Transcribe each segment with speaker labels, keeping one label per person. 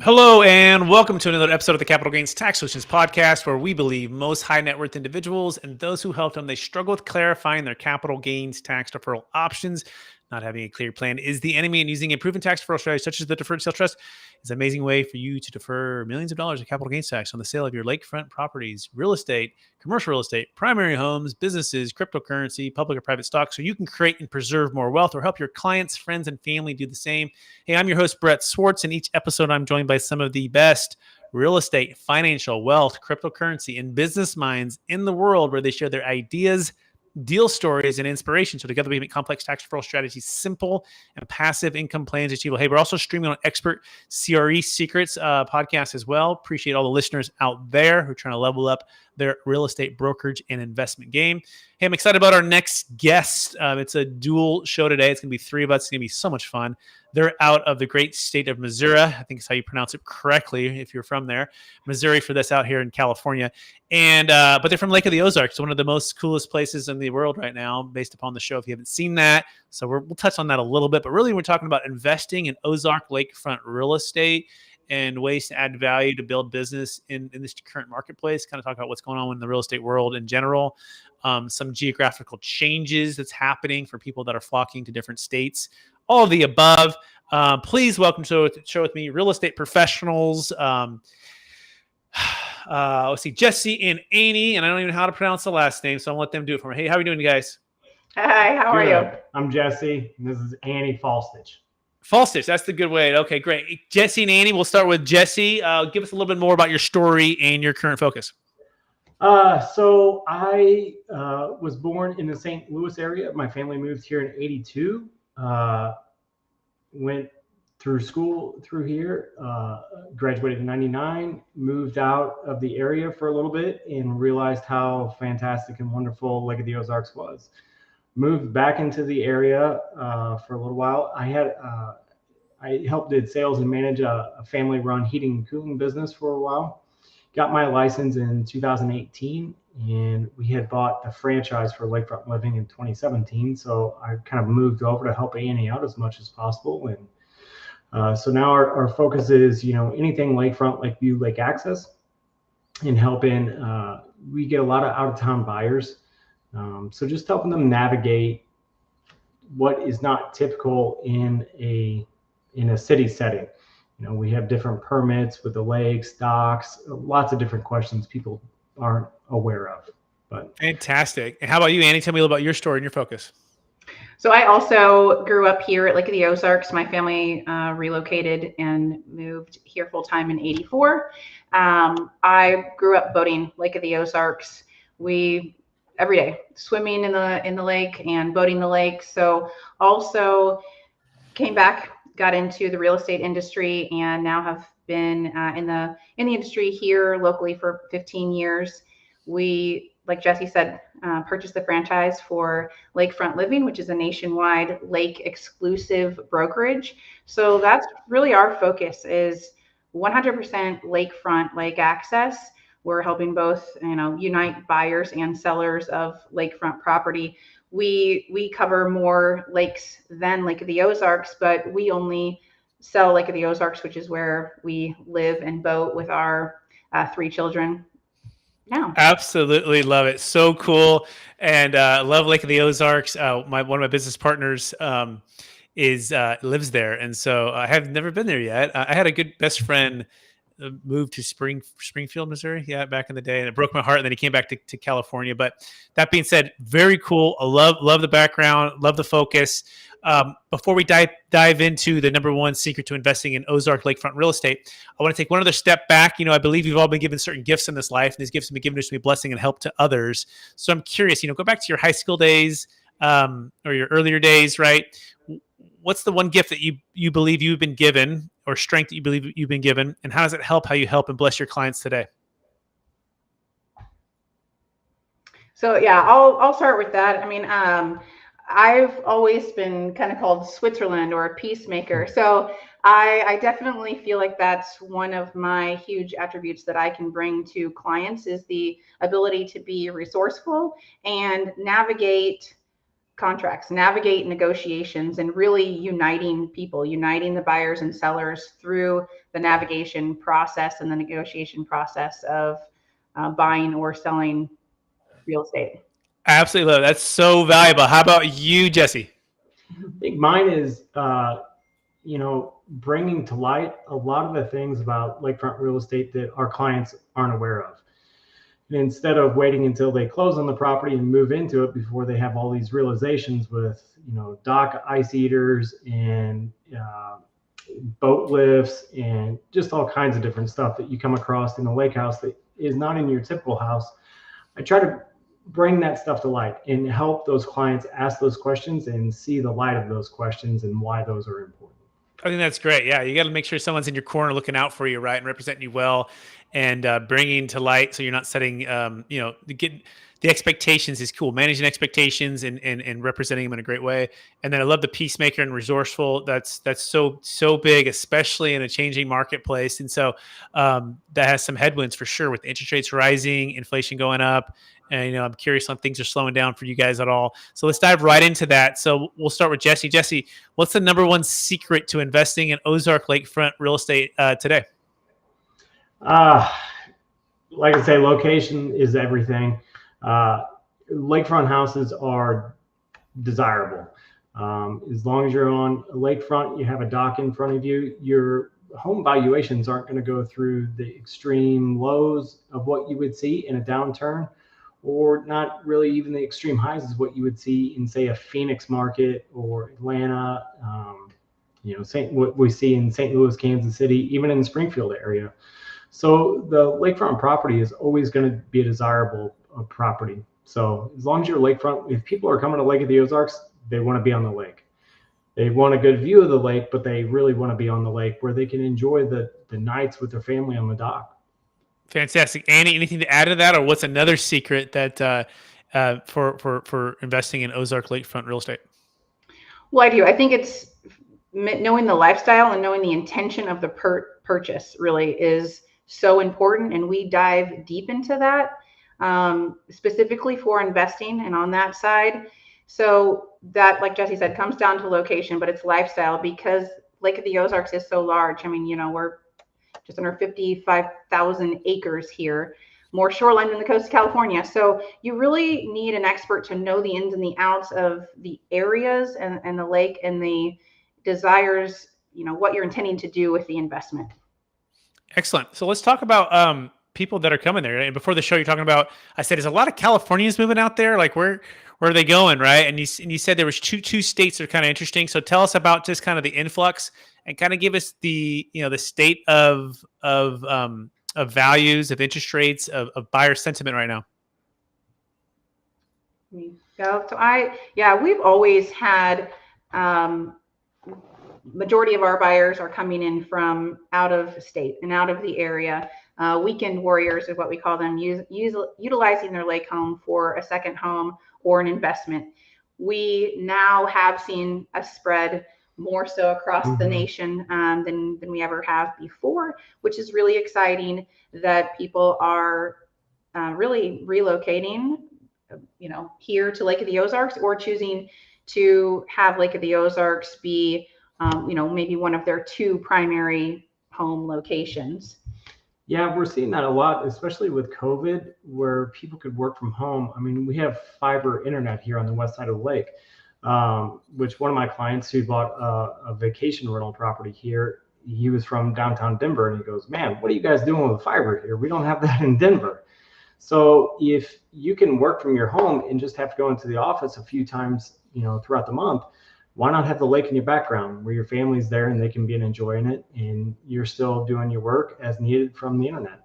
Speaker 1: Hello and welcome to another episode of the Capital Gains Tax Solutions podcast, where we believe most high net worth individuals and those who help them, they struggle with clarifying their capital gains tax deferral options. Not having a clear plan is the enemy, and using a proven tax deferral strategy such as the Deferred Sales Trust is an amazing way for you to defer millions of dollars of capital gains tax on the sale of your lakefront properties, real estate, commercial real estate, primary homes, businesses, cryptocurrency, public or private stocks, so you can create and preserve more wealth or help your clients, friends, and family do the same. Hey, I'm your host, Brett Swarts, and each episode I'm joined by some of the best real estate, financial, wealth, cryptocurrency, and business minds in the world, where they share their ideas, deal stories, and inspiration. So together we make complex tax deferral strategies simple and passive income plans achievable. Hey, we're also streaming on Expert CRE Secrets podcast as well. Appreciate all the listeners out there who are trying to level up their real estate brokerage and investment game. Hey, I'm excited about our next guest. It's a dual show today. It's going to be three of us. It's going to be so much fun. They're out of the great state of Missouri. I think it's how you pronounce it correctly if you're from there. Missouri for this, out here in California. And but they're from Lake of the Ozarks, one of the most coolest places in the world right now, based upon the show, if you haven't seen that. So we'll touch on that a little bit. But really, we're talking about investing in Ozark Lakefront real estate and ways to add value to build business in this current marketplace. Kind of talk about what's going on in the real estate world in general. Some geographical changes that's happening for people that are flocking to different states. All of the above. Please welcome to the show with me, real estate professionals. Let's see, Jesse and Annie, and I don't even know how to pronounce the last name, so I'll let them do it for me. Hey, how are you doing, you guys?
Speaker 2: Hi, how are you?
Speaker 3: I'm Jesse, and this is Annie Faulstich.
Speaker 1: Faulstich, that's the good way. Okay, great. Jesse and Annie, we'll start with Jesse. Give us a little bit more about your story and your current focus.
Speaker 3: So I was born in the St. Louis area. My family moved here in '82. Went through school through here, graduated in '99, moved out of the area for a little bit and realized how fantastic and wonderful Lake of the Ozarks was. Moved back into the area for a little while. I helped did sales and manage a family-run heating and cooling business for a while. Got my license in 2018, and we had bought the franchise for Lakefront Living in 2017. So I kind of moved over to help Annie out as much as possible. And so now our focus is, anything lakefront, Lakeview, lake access, and helping. We get a lot of out-of-town buyers. So just helping them navigate what is not typical in a city setting. We have different permits with the lakes, docks, lots of different questions people aren't aware of. But
Speaker 1: fantastic. And how about you, Annie? Tell me a little about your story and your focus.
Speaker 2: So I also grew up here at Lake of the Ozarks. My family relocated and moved here full time in '84. I grew up boating Lake of the Ozarks. We every day swimming in the lake and boating the lake. So also came back, got into the real estate industry, and now have been in the industry here locally for 15 years. We, like Jesse said, purchased the franchise for Lakefront Living, which is a nationwide lake exclusive brokerage. So that's really our focus, is 100% lakefront, lake access. We're helping both, unite buyers and sellers of lakefront property. We cover more lakes than Lake of the Ozarks, but we only sell Lake of the Ozarks, which is where we live and boat with our 3 children now.
Speaker 1: Absolutely love it. So cool. And love Lake of the Ozarks. One of my business partners lives there. And so I have never been there yet. I had a good best friend moved to Springfield, Missouri, back in the day, and it broke my heart. And then he came back to California. But that being said, very cool. I love the background, love the focus. Before we dive into the number one secret to investing in Ozark Lakefront real estate, I want to take one other step back. I believe we've all been given certain gifts in this life, and these gifts have been given to us to be a blessing and help to others. So I'm curious, go back to your high school days or your earlier days, right? What's the one gift that you believe you've been given, or strength that you believe you've been given, and how does it help how you help and bless your clients today?
Speaker 2: So yeah, I'll start with that. I've always been kind of called Switzerland or a peacemaker. So I definitely feel like that's one of my huge attributes that I can bring to clients, is the ability to be resourceful and navigate contracts, navigate negotiations, and really uniting people, uniting the buyers and sellers through the navigation process and the negotiation process of buying or selling real estate.
Speaker 1: Absolutely love it. That's so valuable. How about you, Jesse?
Speaker 3: I think mine is, bringing to light a lot of the things about lakefront real estate that our clients aren't aware of. And instead of waiting until they close on the property and move into it before they have all these realizations with, dock ice eaters and boat lifts and just all kinds of different stuff that you come across in a lake house that is not in your typical house. I try to bring that stuff to light and help those clients ask those questions and see the light of those questions and why those are important.
Speaker 1: I think that's great. Yeah, you got to make sure someone's in your corner looking out for you, right, and representing you well, and bringing to light so you're not setting, the expectations is cool. Managing expectations and representing them in a great way. And then I love the peacemaker and resourceful. That's so big, especially in a changing marketplace. And so that has some headwinds for sure with interest rates rising, inflation going up. And, I'm curious on things are slowing down for you guys at all. So let's dive right into that. So we'll start with Jesse. Jesse, what's the number one secret to investing in Ozark Lakefront real estate today?
Speaker 3: Like I say, location is everything. Lakefront houses are desirable. As long as you're on a lakefront, you have a dock in front of you, your home valuations aren't going to go through the extreme lows of what you would see in a downturn, or not really even the extreme highs is what you would see in, say, a Phoenix market or Atlanta, what we see in St. Louis, Kansas City, even in the Springfield area. So the lakefront property is always going to be a desirable property. So as long as you're lakefront, if people are coming to Lake of the Ozarks, they want to be on the lake. They want a good view of the lake, but they really want to be on the lake where they can enjoy the nights with their family on the dock.
Speaker 1: Fantastic. Annie, anything to add to that, or what's another secret that for investing in Ozark Lakefront real estate?
Speaker 2: Well, I do. I think it's knowing the lifestyle and knowing the intention of the purchase really is so important. And we dive deep into that specifically for investing and on that side. So that, like Jesse said, comes down to location, but it's lifestyle because Lake of the Ozarks is so large. I mean, we're just under 55,000 acres here, more shoreline than the coast of California. So you really need an expert to know the ins and the outs of the areas and the lake and the desires, what you're intending to do with the investment. Excellent.
Speaker 1: So let's talk about people that are coming there. And before the show, you're talking about, I said, there's a lot of Californians moving out there. Like where are they going, right? And you said there was two states that are kind of interesting. So tell us about just kind of the influx and kind of give us the state of values, of interest rates, of buyer sentiment right now.
Speaker 2: So we've always had majority of our buyers are coming in from out of state and out of the area. Weekend warriors is what we call them, utilizing their lake home for a second home or an investment. We now have seen a spread more so across the nation than we ever have before, which is really exciting that people are really relocating, here to Lake of the Ozarks or choosing to have Lake of the Ozarks be, maybe one of their two primary home locations.
Speaker 3: Yeah, we're seeing that a lot, especially with COVID, where people could work from home. I mean, we have fiber internet here on the west side of the lake, which one of my clients who bought a vacation rental property here, he was from downtown Denver, and he goes, "Man, what are you guys doing with fiber here? We don't have that in Denver." So if you can work from your home and just have to go into the office a few times, throughout the month, why not have the lake in your background where your family's there and they can be enjoying it and you're still doing your work as needed from the internet?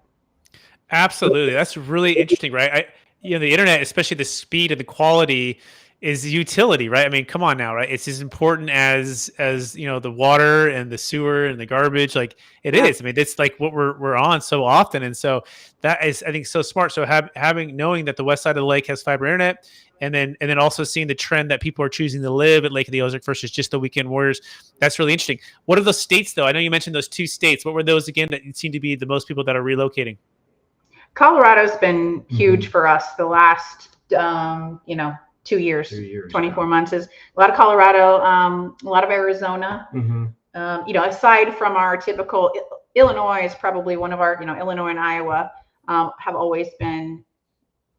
Speaker 1: Absolutely. That's really interesting, right? The internet, especially the speed and the quality, is utility, right? I mean, come on now, right? It's as important as the water and the sewer and the garbage. Like it is. I mean, it's like what we're on so often, and so that is, I think, so smart. So knowing that the west side of the lake has fiber internet, and then also seeing the trend that people are choosing to live at Lake of the Ozarks versus just the weekend warriors, that's really interesting. What are those states, though? I know you mentioned those two states. What were those again that seem to be the most people that are relocating?
Speaker 2: Colorado's been huge for us the last, 2 years,
Speaker 3: 2 years,
Speaker 2: 24 months is a lot of Colorado, a lot of Arizona.
Speaker 3: Mm-hmm.
Speaker 2: Aside from our typical Illinois is probably one of our, Illinois and Iowa have always been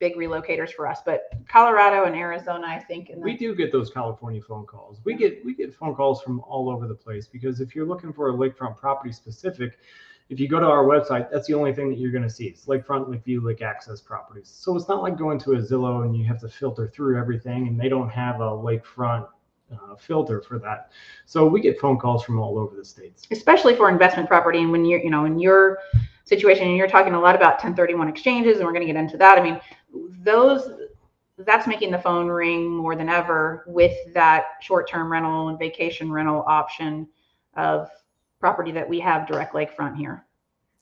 Speaker 2: big relocators for us, but Colorado and Arizona, I think.
Speaker 3: We do get those California phone calls. We get phone calls from all over the place, because if you're looking for a lakefront property specific, if you go to our website, that's the only thing that you're going to see. It's lakefront, lake view, lake access properties. So it's not like going to a Zillow and you have to filter through everything, and they don't have a lakefront filter for that. So we get phone calls from all over the states,
Speaker 2: especially for investment property. And when you're, in your situation, and you're talking a lot about 1031 exchanges, and we're going to get into that. I mean, that's making the phone ring more than ever with that short-term rental and vacation rental option of property that we have direct lakefront here.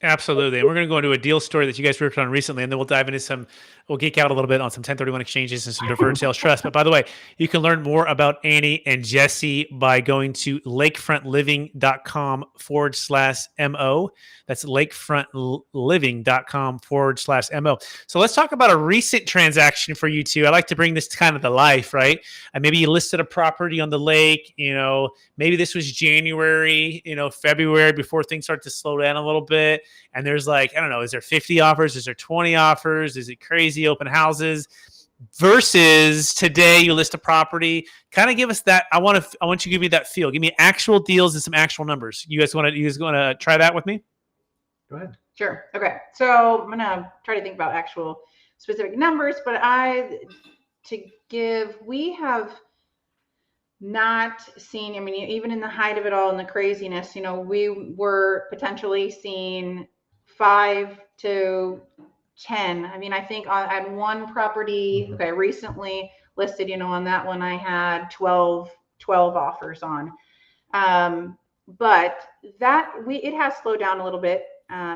Speaker 1: Absolutely. And we're going to go into a deal story that you guys worked on recently, and then we'll dive into we'll geek out a little bit on some 1031 exchanges and some deferred sales trust. But by the way, you can learn more about Annie and Jesse by going to lakefrontliving.com/MO. That's lakefrontliving.com/MO. So let's talk about a recent transaction for you two. I like to bring this kind of to life, right? And maybe you listed a property on the lake, maybe this was January, February, before things start to slow down a little bit. And there's I don't know, is there 50 offers? Is there 20 offers? Is it crazy open houses? Versus today, you list a property. Kind of give us that. I want you to give me that feel. Give me actual deals and some actual numbers. You guys want to try that with me?
Speaker 3: Go ahead.
Speaker 2: Sure. Okay. So I'm gonna try to think about actual specific numbers, but we have not seen, even in the height of it all and the craziness, we were potentially seeing 5 to 10. I think on one property,
Speaker 3: Mm-hmm.
Speaker 2: okay, recently listed, on that one I had 12 offers on. But it has slowed down a little bit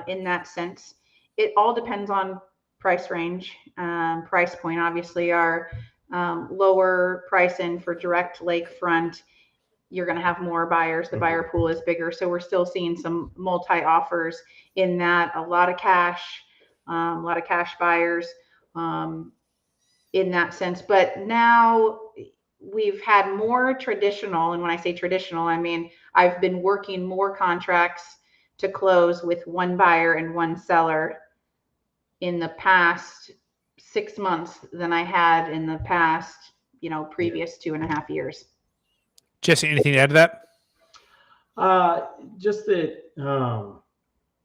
Speaker 2: in that sense. It all depends on price range, price point. Obviously, our lower price in for direct lakefront, you're going to have more buyers. The buyer pool is bigger. So we're still seeing some multi offers in that, a lot of cash buyers in that sense. But now we've had more traditional. And when I say traditional, I mean, I've been working more contracts to close with one buyer and one seller in the past 6 months than I had in the past, previous 2.5 years.
Speaker 1: Jesse, anything to add to that?
Speaker 3: Just that, now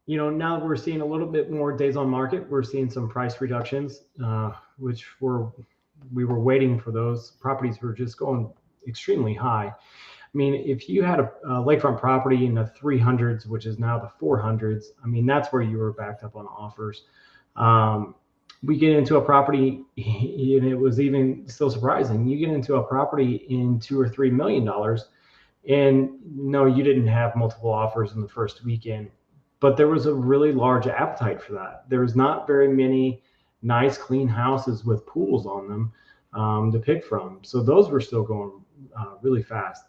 Speaker 3: that we're seeing a little bit more days on market, we're seeing some price reductions, which we were waiting for. Those properties were just going extremely high. If you had a lakefront property in the 300s, which is now the 400s, that's where you were backed up on offers. We get into a property, and it was even still surprising. You get into a property in $2 or $3 million, and no, you didn't have multiple offers in the first weekend, but there was a really large appetite for that. There's not very many nice, clean houses with pools on them to pick from. So those were still going really fast.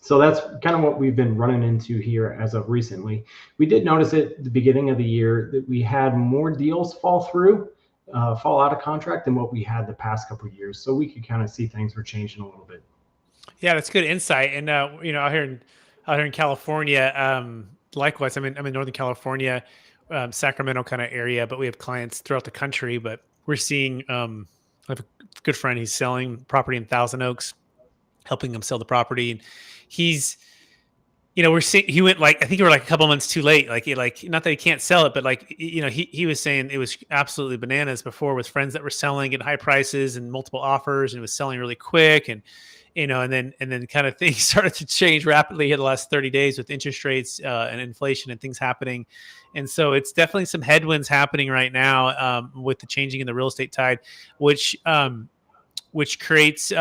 Speaker 3: So that's kind of what we've been running into here as of recently. We did notice at the beginning of the year that we had more deals fall out of contract than what we had the past couple of years. So we could kind of see things were changing a little bit.
Speaker 1: Yeah, that's good insight. And out here in California, likewise, I'm in Northern California, Sacramento kind of area, but we have clients throughout the country. But we're seeing, I have a good friend. He's selling property in Thousand Oaks, helping him sell the property, and he's, we're seeing he went I think we were a couple months too late. Not that he can't sell it, but he was saying it was absolutely bananas before with friends that were selling at high prices and multiple offers, and it was selling really quick, and and then kind of things started to change rapidly in the last 30 days with interest rates and inflation and things happening. And so it's definitely some headwinds happening right now with the changing in the real estate tide, which creates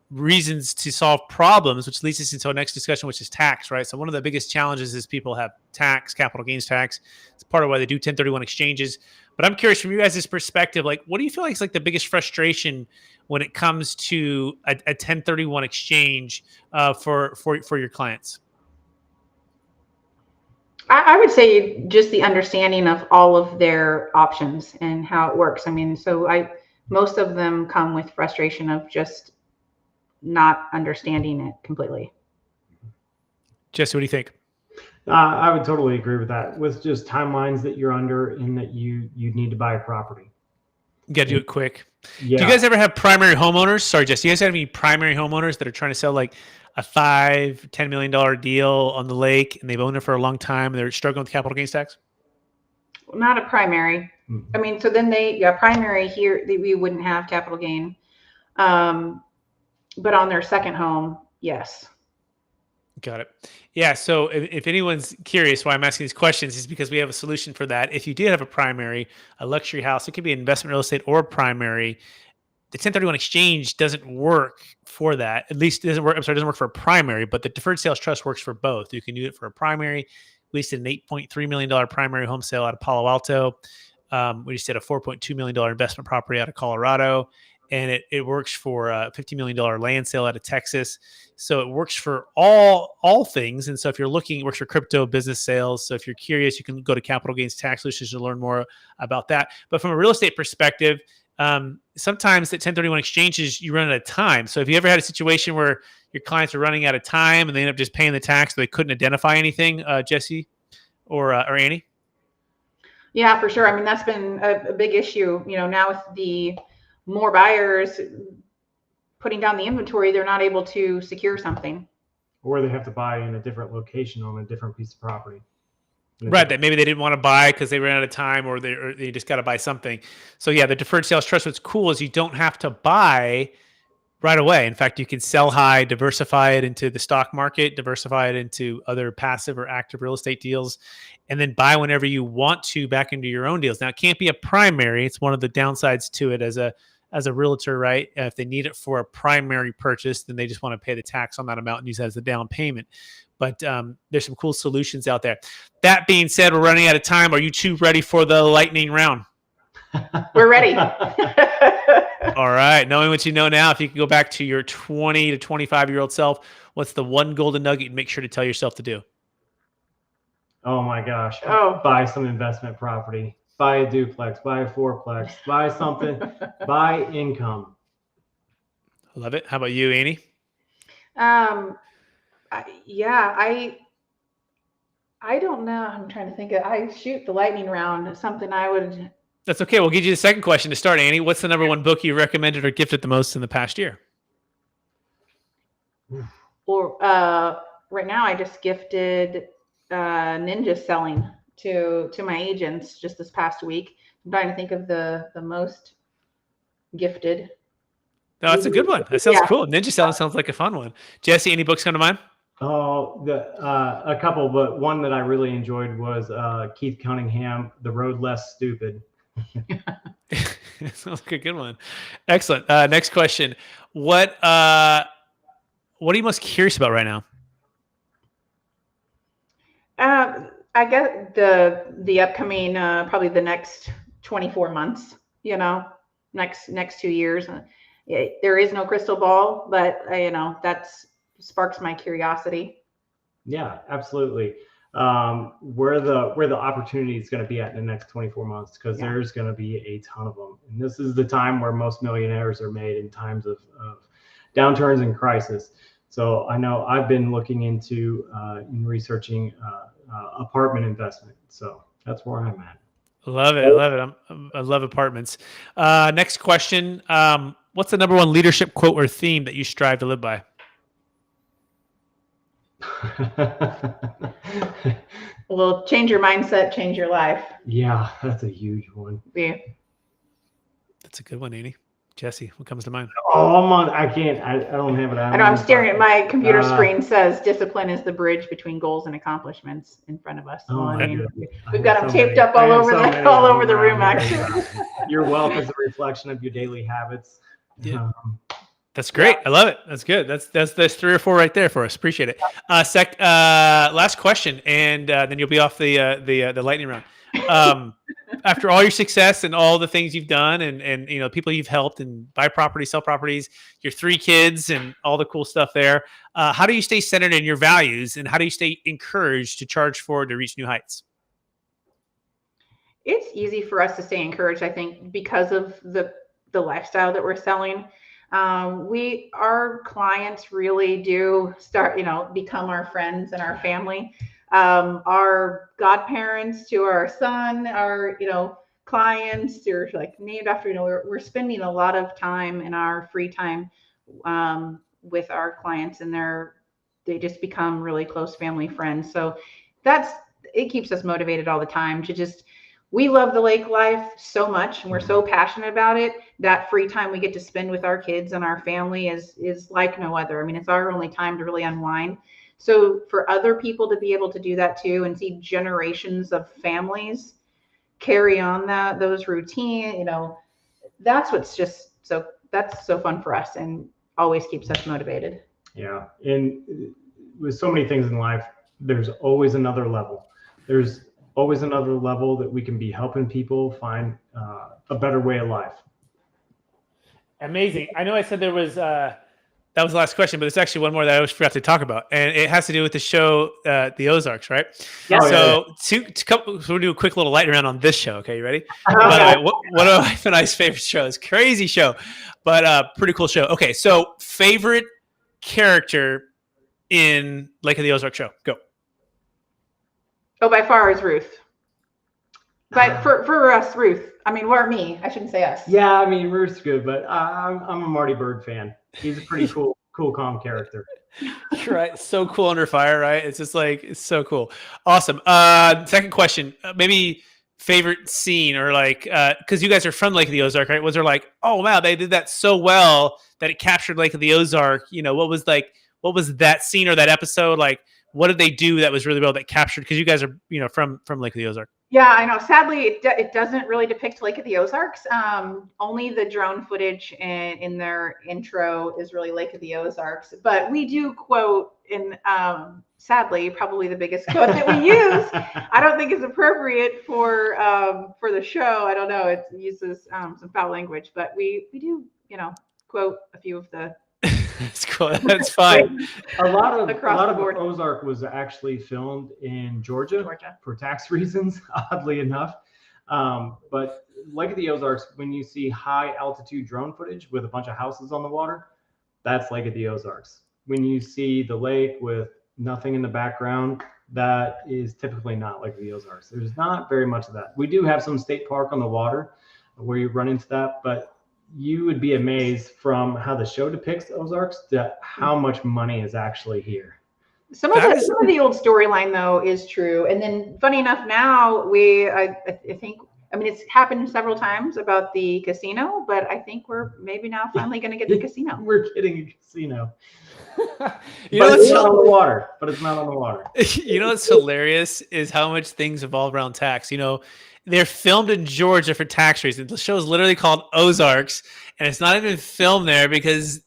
Speaker 1: reasons to solve problems, which leads us into our next discussion, which is tax, right? So one of the biggest challenges is people have capital gains tax. It's part of why they do 1031 exchanges. But I'm curious from you guys' perspective, what do you feel like is the biggest frustration when it comes to a 1031 exchange for your clients?
Speaker 2: I would say just the understanding of all of their options and how it works. So most of them come with frustration of just not understanding it completely.
Speaker 1: Jesse, what do you think?
Speaker 3: I would totally agree with that. With just timelines that you're under, in that you need to buy a property.
Speaker 1: You got to do it quick.
Speaker 3: Yeah.
Speaker 1: Do you guys ever have primary homeowners? Sorry, Jesse. Do you guys have any primary homeowners that are trying to sell like a $5-10 million deal on the lake, and they've owned it for a long time, and they're struggling with capital gains tax?
Speaker 2: Not a primary. I mean, so then primary here, we wouldn't have capital gain. But on their second home, yes.
Speaker 1: Got it. Yeah. So if anyone's curious why I'm asking these questions, is because we have a solution for that. If you did have a primary, a luxury house, it could be investment real estate or a primary. The 1031 exchange doesn't work for that. At least it doesn't work. I'm sorry, it doesn't work for a primary, but the deferred sales trust works for both. You can do it for a primary. We just did an $8.3 million primary home sale out of Palo Alto. We just did a $4.2 million investment property out of Colorado. And it works for a $50 million land sale out of Texas. So it works for all things. And so if you're looking, it works for crypto business sales. So if you're curious, you can go to Capital Gains Tax Solutions to learn more about that. But from a real estate perspective, sometimes the 1031 exchanges, you run out of time. So if you ever had a situation where your clients are running out of time and they end up just paying the tax, so they couldn't identify anything, Jesse or Annie?
Speaker 2: Yeah, for sure. I mean, that's been a big issue, now with the more buyers putting down the inventory, they're not able to secure something.
Speaker 3: Or they have to buy in a different location on a different piece of property.
Speaker 1: Right, that maybe they didn't want to buy because they ran out of time, or they just got to buy something. So yeah, the deferred sales trust, what's cool is you don't have to buy right away. In fact, you can sell high, diversify it into the stock market, diversify it into other passive or active real estate deals, and then buy whenever you want to back into your own deals. Now, it can't be a primary. It's one of the downsides to it as a realtor, right? If they need it for a primary purchase, then they just want to pay the tax on that amount and use that as a down payment. But there's some cool solutions out there. That being said, we're running out of time. Are you two ready for the lightning round?
Speaker 2: We're ready.
Speaker 1: All right. Knowing what you know now, if you can go back to your 20 to 25-year-old self, what's the one golden nugget you'd make sure to tell yourself to do?
Speaker 3: Oh my gosh. Buy some investment property. Buy a duplex. Buy a fourplex. Buy something. Buy income.
Speaker 1: Love it. How about you, Annie?
Speaker 2: I don't know. I'm trying to think of, the lightning round, something I would.
Speaker 1: That's okay. We'll give you the second question to start, Annie. What's the number one book you recommended or gifted the most in the past year?
Speaker 2: Or right now, I just gifted Ninja Selling to my agents just this past week. I'm trying to think of the most gifted.
Speaker 1: No, that's a good one. That sounds cool. Ninja Selling sounds like a fun one. Jesse, any books come to mind?
Speaker 3: Oh, a couple, but one that I really enjoyed was Keith Cunningham, The Road Less Stupid.
Speaker 1: Sounds like a good one. Excellent. Next question. What are you most curious about right now?
Speaker 2: I guess the upcoming probably the next 24 months. Next 2 years. There is no crystal ball, but that's sparks my curiosity.
Speaker 3: Yeah, absolutely. Where the opportunity is going to be at in the next 24 months, because there's going to be a ton of them. And this is the time where most millionaires are made, in times of downturns and crisis. So I know I've been looking into and researching apartment investment. So that's where I'm at.
Speaker 1: Love it. I love it. I love apartments. Next question. What's the number one leadership quote or theme that you strive to live by?
Speaker 2: Well, change your mindset, change your life.
Speaker 3: Yeah, that's a huge one.
Speaker 2: Yeah.
Speaker 1: That's a good one, Annie. Jesse, what comes to mind?
Speaker 3: Oh, I can't. I don't have it.
Speaker 2: I know I'm staring at my computer screen. Says discipline is the bridge between goals and accomplishments in front of us.
Speaker 3: Oh,
Speaker 2: we've got them taped up all over the room. Actually,
Speaker 3: your wealth is a reflection of your daily habits.
Speaker 1: Yeah. That's great. I love it. That's good. That's 3 or 4 right there for us. Appreciate it. Last question, and then you'll be off the lightning round. After all your success and all the things you've done, and people you've helped, and buy property, sell properties, your 3 kids, and all the cool stuff there, how do you stay centered in your values, and how do you stay encouraged to charge forward to reach new heights?
Speaker 2: It's easy for us to stay encouraged, I think, because of the the lifestyle that we're selling. Our clients really do start, become our friends and our family. Our godparents to our son, our, clients are like named after, we're spending a lot of time in our free time with our clients, and they just become really close family friends. So it keeps us motivated all the time to we love the lake life so much, and we're so passionate about it. That free time we get to spend with our kids and our family is like no other. I mean, it's our only time to really unwind. So for other people to be able to do that too, and see generations of families carry on those routine, that's so fun for us and always keeps us motivated.
Speaker 3: Yeah. And with so many things in life, there's always another level. There's always another level that we can be helping people find a better way of life.
Speaker 1: Amazing. I know I said there was that was the last question, but it's actually one more that I always forgot to talk about, and it has to do with the show, the Ozarks, right?
Speaker 2: Yeah.
Speaker 1: So we'll do a quick little light round on this show. Okay, you ready? By the way, one of my wife and I's favorite shows. Crazy show, but pretty cool show. Okay, so favorite character in Lake of the Ozark show? Go.
Speaker 2: Oh, by far is Ruth. But for us, Ruth. I mean, or me. I shouldn't say us.
Speaker 3: Yeah, I mean, Ruth's good, but I'm a Marty Bird fan. He's a pretty cool, calm character.
Speaker 1: Right. So cool under fire, right? It's just like, it's so cool. Awesome. Second question, maybe favorite scene or like, because you guys are from Lake of the Ozark, right? Was there like, oh, wow, they did that so well that it captured Lake of the Ozark? What was that scene or that episode? Like, what did they do that was really well that captured? Because you guys are, from Lake of the Ozark.
Speaker 2: Yeah, I know. Sadly, it doesn't really depict Lake of the Ozarks. Only the drone footage in their intro is really Lake of the Ozarks. But we do quote in, sadly, probably the biggest quote that we use. I don't think it's appropriate for the show. I don't know. It uses some foul language, but we do, quote a few of the.
Speaker 1: That's cool. That's fine.
Speaker 3: A lot of Ozark was actually filmed in Georgia for tax reasons, oddly enough. But Lake of the Ozarks, when you see high altitude drone footage with a bunch of houses on the water, that's Lake of the Ozarks. When you see the lake with nothing in the background, that is typically not Lake of the Ozarks. There's not very much of that. We do have some state park on the water where you run into that, but you would be amazed from how the show depicts Ozarks to how much money is actually here.
Speaker 2: Some of the old storyline though is true, and then funny enough, now I think, I mean, it's happened several times about the casino, but I think we're maybe now finally going to get the casino.
Speaker 3: We're getting a casino.
Speaker 1: It's
Speaker 3: not on the water. But it's not on the water.
Speaker 1: What's hilarious is how much things evolve around tax. They're filmed in Georgia for tax reasons. The show is literally called Ozarks, and it's not even filmed there because,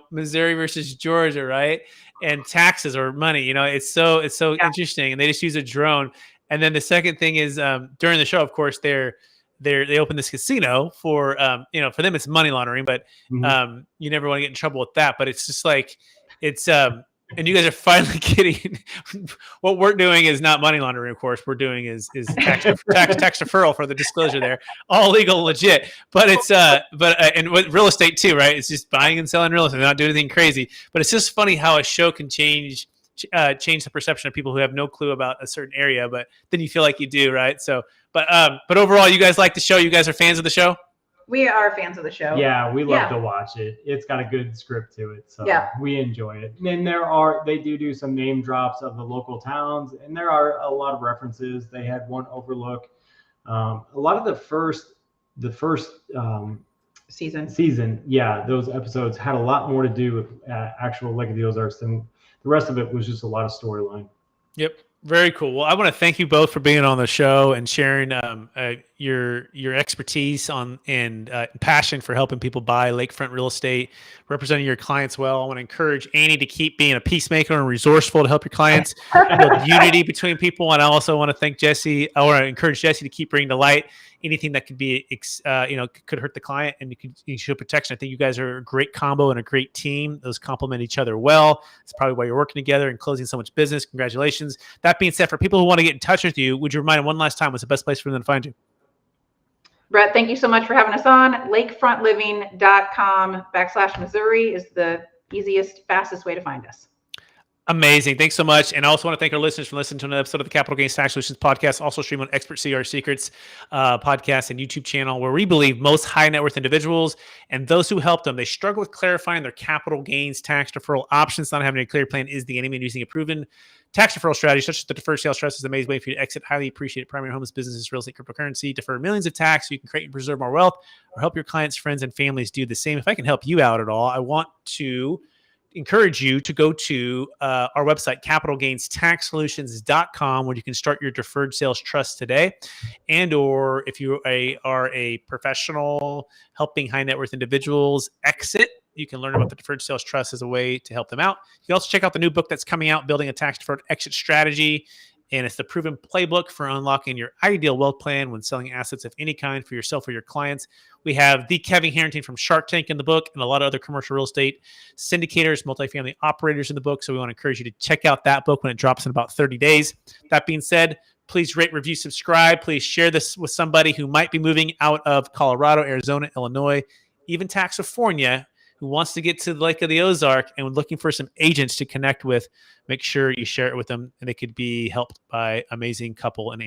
Speaker 1: Missouri versus Georgia, right? And taxes or money, it's so interesting. And they just use a drone. And then the second thing is during the show, of course, they open this casino for, for them, it's money laundering, but you never want to get in trouble with that. But it's just like, and you guys are finally getting what we're doing is not money laundering. Of course, we're doing is tax deferral for the disclosure there, all legal, legit. But it's and with real estate too, right? It's just buying and selling real estate, not doing anything crazy. But it's just funny how a show can change the perception of people who have no clue about a certain area, but then you feel like you do, right? So, but overall, you guys like the show. You guys are fans of the show.
Speaker 2: We are fans of the show.
Speaker 3: Yeah, we love to watch it. It's got a good script to it, so we enjoy it. And they do some name drops of the local towns, and there are a lot of references. They had one overlook. A lot of the first season, those episodes had a lot more to do with actual Lake of the Ozarks than the rest of it was just a lot of storyline.
Speaker 1: Yep. Very cool. Well, I want to thank you both for being on the show and sharing your expertise and passion for helping people buy lakefront real estate, representing your clients well. I want to encourage Annie to keep being a peacemaker and resourceful to help your clients build unity between people. And I also want to thank Jesse. I want to encourage Jesse to keep bringing to light anything that could be, could hurt the client, and you show protection. I think you guys are a great combo and a great team. Those complement each other well. It's probably why you're working together and closing so much business. Congratulations. That being said, for people who want to get in touch with you, would you remind them one last time what's the best place for them to find you?
Speaker 2: Brett, thank you so much for having us on. lakefrontliving.com/Missouri is the easiest, fastest way to find us.
Speaker 1: Amazing. Thanks so much. And I also want to thank our listeners for listening to another episode of the Capital Gains Tax Solutions podcast, also stream on Expert CR Secrets podcast and YouTube channel, where we believe most high net worth individuals and those who help them, they struggle with clarifying their capital gains tax deferral options. Not having a clear plan is the enemy, and using a proven tax deferral strategy such as the Deferred Sales Trust is an amazing way for you to exit highly appreciated primary homes, businesses, real estate, cryptocurrency, defer millions of tax so you can create and preserve more wealth, or help your clients, friends, and families do the same. If I can help you out at all, I want to encourage you to go to our website, capitalgainstaxsolutions.com, where you can start your deferred sales trust today. And or if you are a professional helping high net worth individuals exit, you can learn about the deferred sales trust as a way to help them out. You can also check out the new book that's coming out, Building a Tax Deferred Exit Strategy. And it's the proven playbook for unlocking your ideal wealth plan when selling assets of any kind for yourself or your clients. We have the Kevin Harrington from Shark Tank in the book, and a lot of other commercial real estate syndicators, multifamily operators in the book. So we want to encourage you to check out that book when it drops in about 30 days. That being said, please rate, review, subscribe. Please share this with somebody who might be moving out of Colorado, Arizona, Illinois, even California, who wants to get to the Lake of the Ozark and looking for some agents to connect with. Make sure you share it with them, and they could be helped by amazing couple and